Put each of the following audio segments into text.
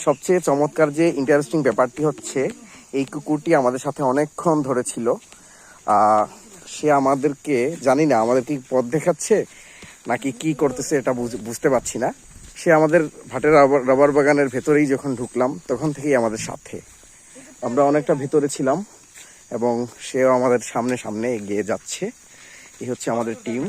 সবচেয়ে চমৎকার যে ইন্টারেস্টিং ব্যাপারটি হচ্ছে এই কুকুরটি আমাদের সাথে অনেকক্ষণ ধরে ছিল। সে আমাদেরকে জানি না আমাদেরকে পথ দেখাচ্ছে নাকি কি করতেছে এটা বুঝতে পারছি না। সে আমাদের ভাটের রাবার বাগানের ভেতরেই যখন ঢুকলাম তখন থেকেই আমাদের সাথে, আমরা অনেকটা ভেতরে ছিলাম এবং সেও আমাদের সামনে সামনে এগিয়ে যাচ্ছে। এই হচ্ছে আমাদের টিম।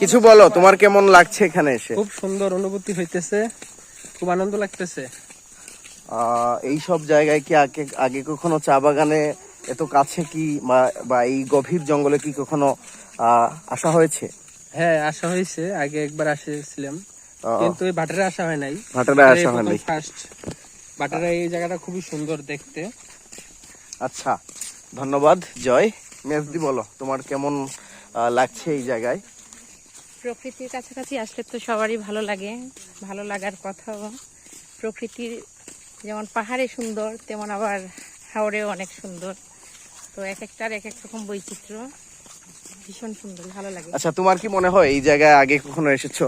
কিছু বলো, তোমার কেমন লাগছে এখানে এসে? খুব সুন্দর অনুভূতি হইতেছে, খুব আনন্দ লাগতেছে। এই সব জায়গায় কি আগে কখনো চা বাগানে এত কাছে কি বা এই গভীর জঙ্গলে কি কখনো আসা হয়েছে? হ্যাঁ, আসা হয়েছে, আগে একবার আসছিলাম, কিন্তু এই ভাটারে আসা হয় নাই। ভাটারে আসা হয় নাই। ফার্স্ট ভাটারে এই জায়গাটা খুবই সুন্দর দেখতে। আচ্ছা, ধন্যবাদ জয়। মেজদি বলো, তোমার কেমন লাগছে এই জায়গায়? প্রকৃতির কাছাকাছি আসলে তো সবারই ভালো লাগে, ভালো লাগার কথাও। প্রকৃতির যেমন পাহাড়ে সুন্দর, তেমন আবার হাওড়েও অনেক সুন্দর। তো এক একটার এক এক রকম বৈচিত্র্য, ভীষণ সুন্দর, ভালো লাগে। আচ্ছা, তোমার কি মনে হয় এই জায়গায় আগে কখনো এসেছো?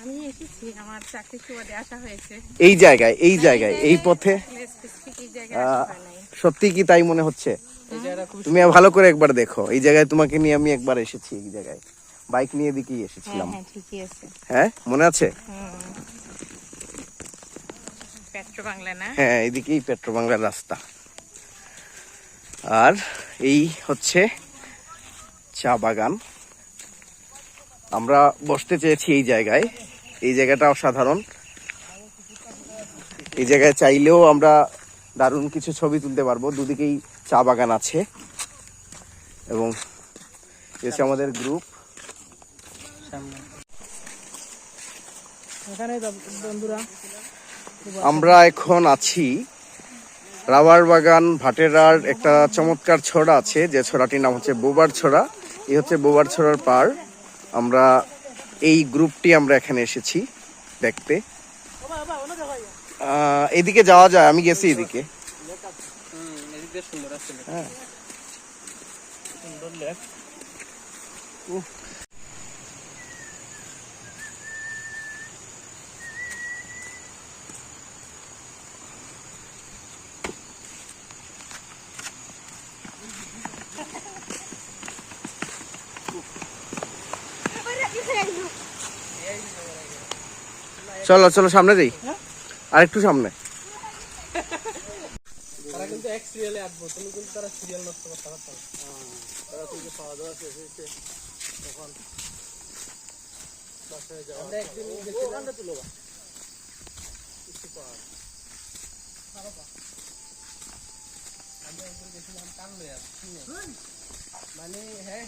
আমি এসেছি, আমার চাকরি সুবাদে আসা হয়েছে এই জায়গায় এই পথে। সত্যি কি তাই মনে হচ্ছে? তুমি ভালো করে একবার দেখো, এই জায়গায় তোমাকে নিয়ে আমি একবার এসেছি, এই জায়গায় বাইক নিয়ে দিকেই এসেছিলাম। হ্যাঁ, মনে আছে? হ্যাঁ, এদিকেই পেট্রো বাংলার রাস্তা। আর এই হচ্ছে চা বাগান। আমরা বসতে চেয়েছি এই জায়গায়, এই জায়গাটা অসাধারণ। এই জায়গায় চাইলেও আমরা দারুণ কিছু ছবি তুলতে পারবো। দুদিকেই চা বাগান আছে এবং এসে আমাদের গ্রুপ। আমরা এখন আছি রাবার বাগান ভাটেরার একটা চমৎকার ছড়া আছে, যে ছড়াটির নাম হচ্ছে বোবার ছড়া। এই হচ্ছে বোবার ছড়ার পার। আমরা এই গ্রুপটি আমরা এখানে এসেছি দেখতে। এদিকে যাওয়া যায়, আমি গেছি এদিকে। হ্যাঁ, সুন্দর লেক। চলো চলো সামনে যাই, আর একটু সামনে। তারা কিন্তু এক সিরিয়ালে আসবো, তুমি কিন্তু তারা সিরিয়াল নষ্ট করতে পারতো। তারা কিন্তু খাওয়া দাওয়া শেষ হয়েছে, তখন বাসায় যাওয়া। আমরা একদিন গেছিলাম তুলবা কিছু পাওয়ার, আমরা একদিন গেছিলাম কান লইয়া মানে। হ্যাঁ।